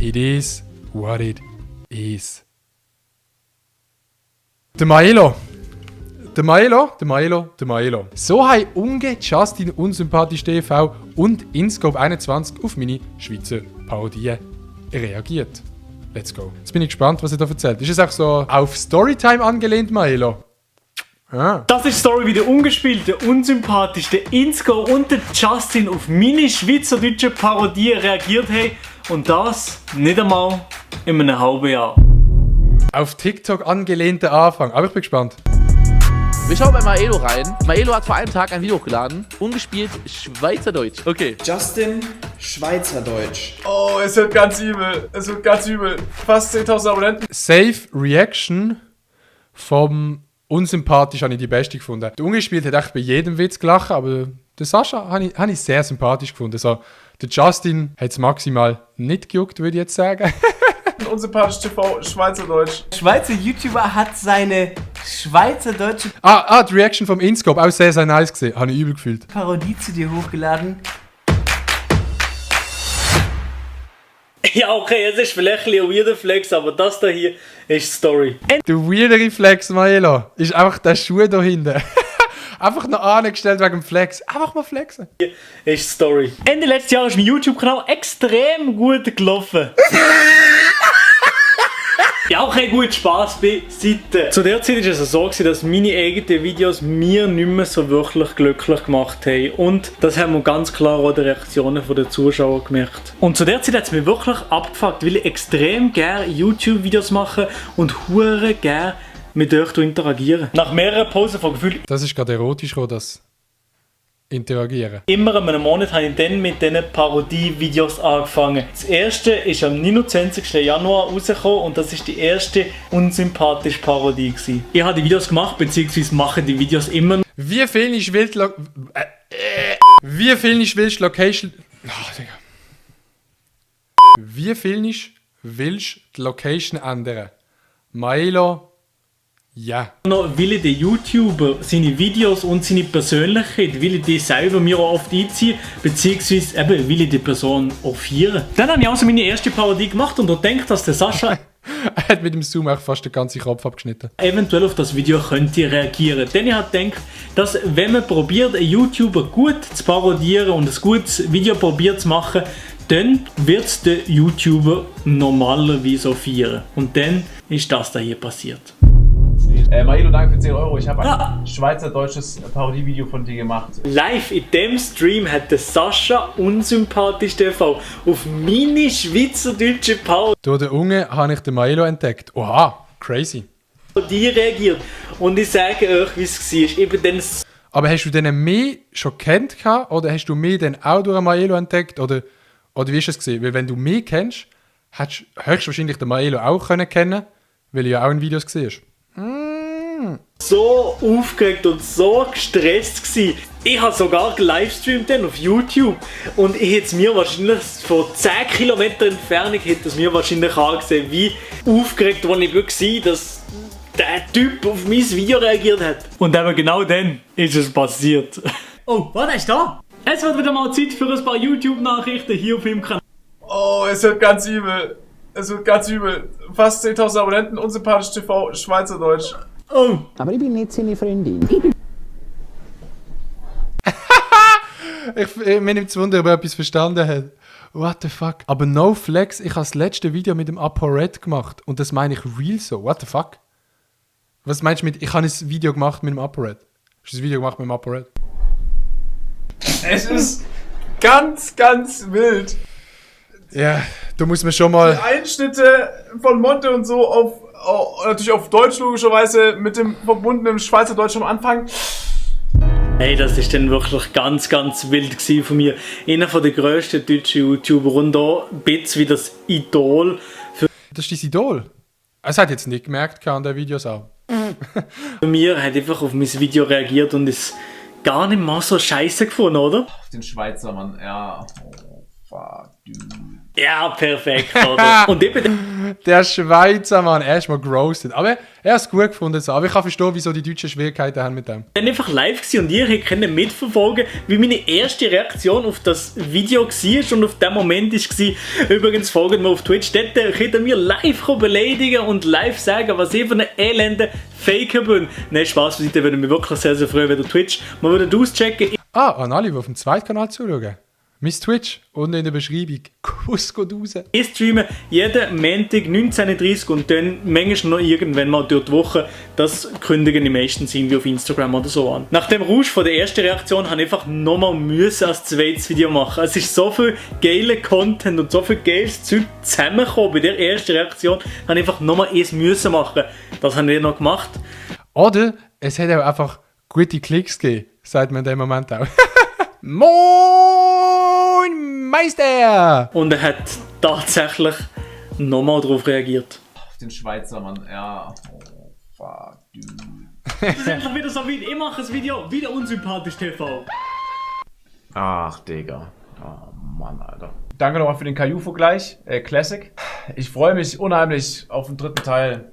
It is what it is. Der Maelo. So haben Unge, Justin, Unsympathisch TV und Inscope 21 auf meine Schweizer Parodien reagiert. Let's go. Jetzt bin ich gespannt, was er da erzählt. Ist es auch so auf Storytime angelehnt, Maelo? Ah. Das ist die Story, wie der Ungespielte, Unsympathisch, der Insco und der Justin auf meine schweizerdeutsche Parodie reagiert haben. Und das nicht einmal in einem halben Jahr. Auf TikTok angelehnter Anfang. Aber ich bin gespannt. Wir schauen bei Maelo rein. Maelo hat vor einem Tag ein Video hochgeladen. Ungespielt Schweizerdeutsch. Okay. Justin, Schweizerdeutsch. Oh, es wird ganz übel. Fast 10.000 Abonnenten. Safe Reaction vom Unsympathisch habe ich die beste gefunden. Der Ungespielt hat echt bei jedem Witz gelacht, aber der Sascha habe ich sehr sympathisch gefunden. So, der Justin hat es maximal nicht gejuckt, würde ich jetzt sagen. Unsympathisch TV, Schweizerdeutsch. Schweizer YouTuber hat seine schweizerdeutsche Die Reaction vom Inscope, auch sehr, sehr nice gesehen. Habe ich übel gefühlt. Parodie zu dir hochgeladen. Ja, okay, es ist vielleicht ein weirder Flex, aber das da hier ist die Story. Der weirdere Flex, Maelo, ist einfach der Schuh da hinten. Einfach noch angestellt wegen dem Flex. Einfach mal flexen. Hier ist die Story. Ende letzten Jahr ist mein YouTube-Kanal extrem gut gelaufen. Ja, okay, gut, Spaß beiseite. Zu der Zeit war es so, dass meine eigenen Videos mir nicht mehr so wirklich glücklich gemacht haben. Und das haben wir ganz klar auch die Reaktionen der Zuschauer gemerkt. Und zu der Zeit hat es mich wirklich abgefuckt, weil ich extrem gerne YouTube-Videos mache und hure gerne mit euch interagieren. Nach mehreren Pausen von Gefühl Das ist gerade erotisch, das Interagieren. immer in einem Monat habe ich dann mit diesen Parodie-Videos angefangen. Das erste ist am 29. Januar rausgekommen und das ist die erste unsympathische Parodie gewesen. Ich habe die Videos gemacht, beziehungsweise mache die Videos immer. Wie viel ist Location... Digga. Wie viel willst die Location ändern? Maelo... Ja. Noch will ich den YouTuber, seine Videos und seine Persönlichkeit, will ich die selber mir auch oft einziehen, beziehungsweise eben will ich die Person auch feiern. Dann habe ich also meine erste Parodie gemacht und denke, dass der Sascha Er hat mit dem Zoom auch fast den ganzen Kopf abgeschnitten. eventuell auf das Video könnte reagieren. Denn ich habe gedacht, dass wenn man probiert, einen YouTuber gut zu parodieren und ein gutes Video probiert zu machen, dann wird der YouTuber normalerweise auch feiern. Und dann ist das da hier passiert. Maelo, danke für 10 Euro. Ich habe ein schweizerdeutsches Parodievideo von dir gemacht. Live in dem Stream hat der Sascha Unsympathisch TV auf meine schweizerdeutsche Durch den Unge habe ich den Maelo entdeckt. Oha, crazy. Parodie reagiert. Und ich sage euch, wie es war. Eben dann Aber hast du den mehr schon kennt oder hast du mehr dann auch durch den Maelo entdeckt? Oder wie ist es gewesen? Weil wenn du mehr kennst, hättest du höchstwahrscheinlich den Maelo auch kennen können, weil du ja auch in Videos gesehen hast. so aufgeregt und so gestresst gewesen. Ich habe sogar gelivestreamt dann auf YouTube und ich hätte es mir wahrscheinlich von 10 Kilometer Entfernung hätte es mir wahrscheinlich angesehen, wie aufgeregt ich war, dass der Typ auf mein Video reagiert hat. Und eben genau dann ist es passiert. Oh, was ist da? Es wird wieder mal Zeit für ein paar YouTube-Nachrichten hier auf meinem Kanal. Oh, es wird ganz übel. Fast 10.000 Abonnenten, Unsympathisch TV, Schweizerdeutsch. Oh. Aber ich bin nicht seine Freundin. Mir nimmt es Wunder, ob er etwas verstanden hat. What the fuck? Aber no flex, ich habe das letzte Video mit dem ApoRed gemacht. Und das meine ich real so. What the fuck? Was meinst du mit, ich habe ein Video gemacht mit dem ApoRed? Hast du ein Video gemacht mit dem ApoRed? Es ist ganz, ganz wild. Ja, da muss man schon mal... Die Einschnitte von Monte und so natürlich auf Deutsch logischerweise mit dem verbundenen Schweizerdeutsch am Anfang. Hey, das ist dann wirklich ganz, ganz wild gewesen von mir. Einer von den grössten deutschen YouTuber und auch ein bisschen wie das Idol Das ist dein Idol? Es hat jetzt nicht gemerkt an den Videos auch. für mir, hat einfach auf mein Video reagiert und ist gar nicht mal so scheiße gefunden, oder? Auf den Schweizer, Mann, ja. Oh, fuck, dude. Ja, perfekt, oder? Und eben Der Schweizer Mann, er ist mal grossed. Aber er hat es gut gefunden. So. Aber ich kann verstehen, wieso die Deutschen Schwierigkeiten haben mit dem. Ich war einfach live und ihr könnt mitverfolgen, wie meine erste Reaktion auf das Video war und auf den Moment war. Übrigens folgt mir auf Twitch, dort könnt ihr mir live beleidigen und live sagen, was ich für einen elenden Faker bin. Nein, Spaß beiseite, würde mich wirklich sehr, sehr freuen, wenn ihr Twitch mal würdet auschecken. An alle, die auf dem zweiten Kanal zuschauen. Mein Twitch unten in der Beschreibung. Kuss geht raus. Ich streame jeden Montag 19:30 und dann manchmal noch irgendwann mal durch die Woche. Das kündigen die meisten irgendwie auf Instagram oder so an. Nach dem Rausch von der ersten Reaktion habe ich einfach nochmal müssen als zweites Video machen. Es ist so viel geiler Content und so viel geiles Zeug zusammengekommen. Bei der ersten Reaktion habe ich einfach nochmal eins müssen machen. Das haben wir noch gemacht. Oder es hat auch einfach gute Klicks gegeben, sagt man in dem Moment auch. Moin Meister! Und er hat tatsächlich nochmal darauf reagiert. Auf den Schweizer Mann, ja. Oh, fuck, dude. Es ist endlich wieder so weit. Ich mache ein Video, wieder unsympathisch TV. Ach, Digga. Oh, Mann, Alter. Danke nochmal für den Caillou-Vergleich. Classic. Ich freue mich unheimlich auf den dritten Teil.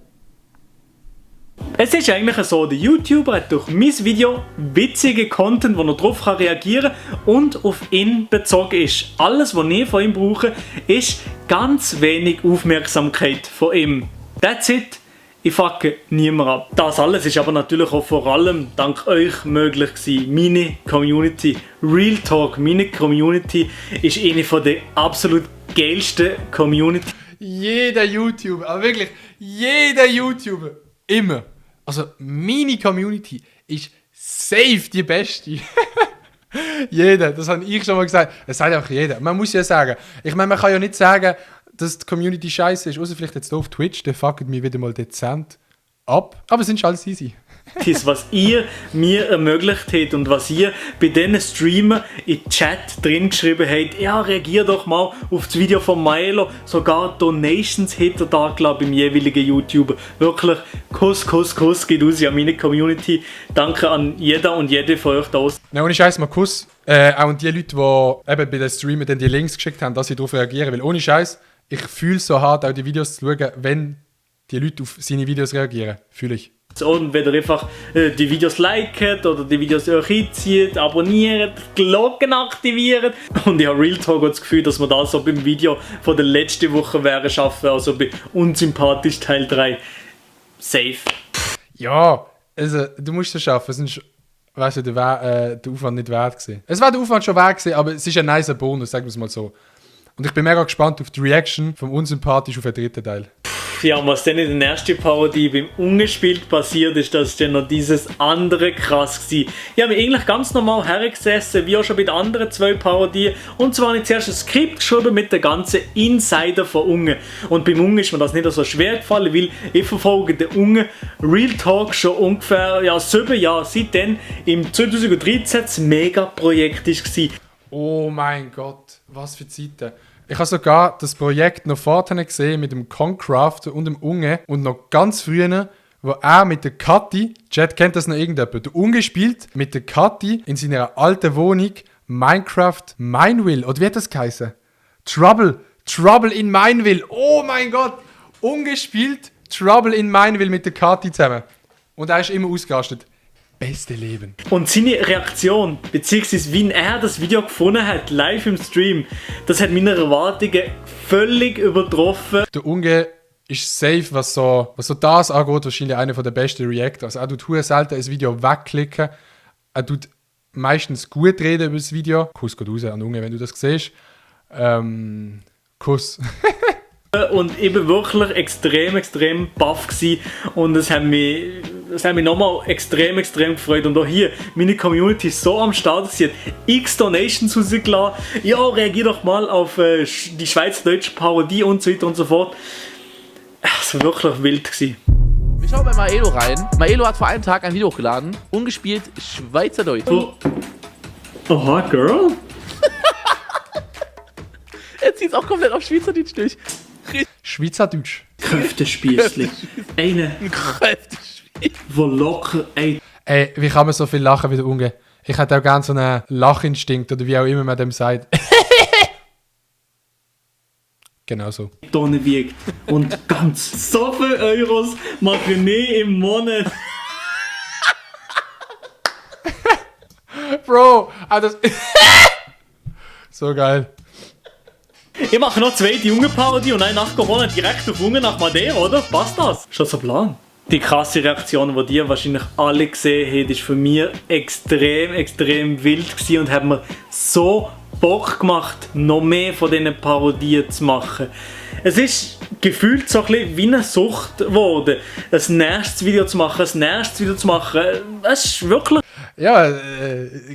Es ist eigentlich so, der YouTuber hat durch mein Video witzige Content, wo er drauf reagieren kann und auf ihn bezogen ist. Alles, was ich von ihm brauche, ist ganz wenig Aufmerksamkeit von ihm. That's it. Ich fucke niemand ab. Das alles ist aber natürlich auch vor allem dank euch möglich gewesen. Meine Community. Real Talk. Meine Community ist eine von der absolut geilsten Community. Jeder YouTuber, aber wirklich jeder YouTuber, immer. Also meine Community ist safe die beste. Jeder, das habe ich schon mal gesagt. Das sagt auch jeder. Man muss ja sagen, ich meine, man kann ja nicht sagen, dass die Community scheiße ist, außer vielleicht jetzt hier auf Twitch, der fuckt mich wieder mal dezent ab. Aber es ist alles easy. Das, was ihr mir ermöglicht habt und was ihr bei diesen Streamern im Chat drin geschrieben habt, ja, reagier doch mal auf das Video von Milo, sogar Donations hat er da gelassen beim jeweiligen YouTuber. Wirklich, Kuss geht raus an meine Community. Danke an jeder und jede von euch da aus. Nein, ohne Scheiß mal Kuss. Auch an die Leute, die eben bei den Streamern dann die Links geschickt haben, dass sie darauf reagieren. Weil ohne Scheiß, ich fühle so hart, auch die Videos zu schauen, wenn die Leute auf seine Videos reagieren. Fühle ich. Und wenn ihr einfach die Videos liket oder die Videos euch einzieht, abonniert, die Glocken aktiviert. Und ich habe Real Talk das Gefühl, dass wir das so beim Video von der letzten Woche wären schaffen, also bei Unsympathisch Teil 3. Safe. Ja, also du musst es schaffen, sonst weißt du, der Aufwand nicht wert gewesen. Es war der Aufwand schon wert gewesen, aber es ist ein nicer Bonus, sagen wir es mal so. Und ich bin mega gespannt auf die Reaction vom Unsympathisch auf den dritten Teil. Ja, und was dann in der ersten Parodie beim Ungespielt passiert ist, das ist dann noch dieses andere krass gewesen. Ich habe mich eigentlich ganz normal hergesessen, wie auch schon bei den anderen 2 Parodien. Und zwar habe ich zuerst ein Skript geschrieben mit den ganzen Insider von Unge. Und beim Unge ist mir das nicht so schwer gefallen, weil ich verfolge den Unge Real Talk schon ungefähr 7 Jahre. Seitdem im 2013 das Mega-Projekt war. Oh mein Gott, was für Zeiten. Ich habe sogar das Projekt noch vorher gesehen mit dem Concraft und dem Unge und noch ganz früher, wo er mit der Kathi, Chat kennt das noch irgendjemand, der Unge spielt mit der Kathi in seiner alten Wohnung Minecraft Mineville, oder wie hat das geheißen? Trouble in Mineville, oh mein Gott, Unge spielt Trouble in Mineville mit der Kathi zusammen. Und er ist immer ausgerastet. Beste Leben. Und seine Reaktion, beziehungsweise wie er das Video gefunden hat, live im Stream, das hat meine Erwartungen völlig übertroffen. Der Unge ist safe, was so das angeht, wahrscheinlich einer der besten Reactors. Er tut selten ein Video wegklicken. Er tut meistens gut reden über das Video. Kuss geht raus an Unge, wenn du das siehst. Kuss. Und ich war wirklich extrem baff gewesen. Und es hat mich nochmal extrem gefreut. Und auch hier, meine Community ist so am Start, sie hat x Donations rausgelassen. Ja, reagier doch mal auf die schweizerdeutsche Parodie und so weiter und so fort. Es war wirklich wild gewesen. Wir schauen bei Maelo rein. Maelo hat vor einem Tag ein Video hochgeladen. Ungespielt Schweizerdeutsch. Oha, Girl? Er zieht es auch komplett auf Schweizerdeutsch durch. Schweizerdeutsch. Kräftespiessli. Eine, wo locker, ey. Ey, wie kann man so viel lachen wie der Unge? Ich hätte auch gerne so einen Lachinstinkt oder wie auch immer man dem sagt. Genau so. Tonnen wiegt. Und ganz so viele Euros machen ich im Monat. Bro, das... so geil. Ich mache noch 2 Junge-Parodie und dann nach Corona direkt auf Hunger nach Madeira, oder? Passt das? Schon so Plan. Die krasse Reaktion, die ihr wahrscheinlich alle gesehen habt, ist für mich extrem wild gewesen und hat mir so Bock gemacht, noch mehr von diesen Parodien zu machen. Es ist gefühlt so ein bisschen wie eine Sucht geworden, ein nächstes Video zu machen. Es ist wirklich... Ja,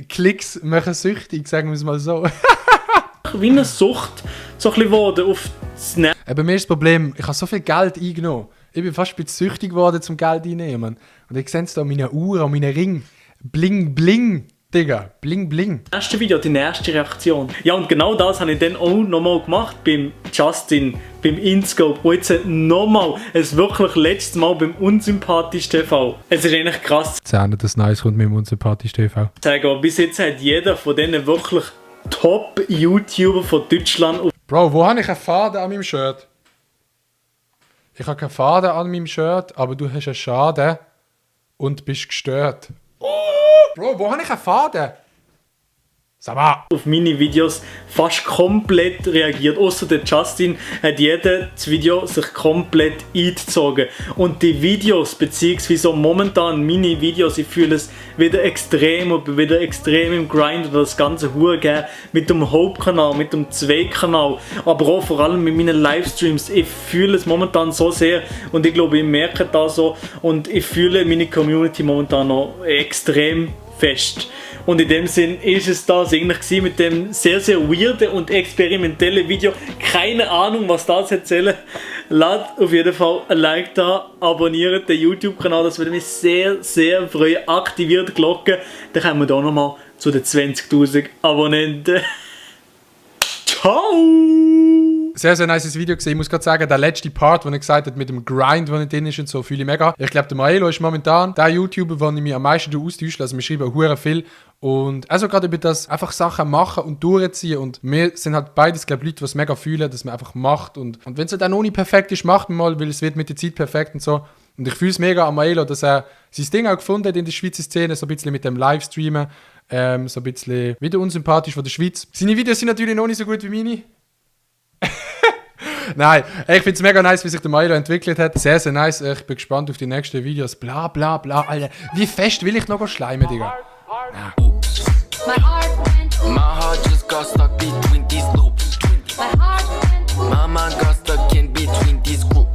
Klicks machen süchtig, sagen wir es mal so. wie eine Sucht so ein bisschen geworden auf das Netz. Bei mir ist das Problem, ich habe so viel Geld eingenommen. Ich bin fast ein bisschen süchtig geworden zum Geld einnehmen. Und ich sehe es da an meinen Uhren, an meinen Ring. Bling, bling, Digga. Bling, bling. Das erste Video, die erste Reaktion. Ja, und genau das habe ich dann auch nochmal gemacht beim Justin, beim InScope. Und jetzt nochmal, es wirklich letztes Mal beim Unsympathisch TV. Es ist eigentlich krass zu Zähne, das Nice kommt mit dem Unsympathisch TV. sagen, aber bis jetzt hat jeder von denen wirklich Top-YouTuber von Deutschland. Bro, wo habe ich einen Faden an meinem Shirt? Ich habe keinen Faden an meinem Shirt, aber du hast einen Schaden und bist gestört. Bro, wo habe ich einen Faden? Sag mal. Auf meine Videos fast komplett reagiert. Außer der Justin hat jedes Video sich komplett eingezogen. Und die Videos, beziehungsweise momentan meine Videos, ich fühle es wieder extrem und bin wieder extrem im Grind oder das ganze Hure mit dem Hauptkanal, mit dem Zweitkanal, aber auch vor allem mit meinen Livestreams. Ich fühle es momentan so sehr und ich glaube, ich merke das so und ich fühle meine Community momentan noch extrem fest. Und in dem Sinn ist es das eigentlich mit dem sehr weirden und experimentellen Video. Keine Ahnung, was das erzählen. Lasst auf jeden Fall ein Like da, abonniert den YouTube-Kanal, das würde mich sehr freuen. Aktiviert die Glocke, dann kommen wir da nochmal zu den 20.000 Abonnenten. Ciao! Sehr nice Video gesehen. Ich muss gerade sagen, der letzte Part, wo er gesagt hat, mit dem Grind, wo er drin ist und so, fühle ich mega. Ich glaube, der Maelo ist momentan der YouTuber, den ich mich am meisten austausche. Also wir schreiben hure viel. Und also gerade über das einfach Sachen machen und durchziehen. Und wir sind halt beides, glaube ich, Leute, die es mega fühlen, dass man einfach macht. Und wenn es dann noch nicht perfekt ist, macht man mal, weil es wird mit der Zeit perfekt und so. Und ich fühle es mega an Maelo, dass er sein Ding auch gefunden hat in der Schweizer Szene, so ein bisschen mit dem Livestreamen. So ein bisschen wieder unsympathisch von der Schweiz. Seine Videos sind natürlich noch nicht so gut wie meine. Nein, ich finde es mega nice, wie sich der Maelo entwickelt hat. Sehr nice. Ich bin gespannt auf die nächsten Videos. Bla bla bla. Alter, wie fest will ich noch schleimen, Digga? Ja. My heart just got stuck between these loops. My mind got stuck in between these groups.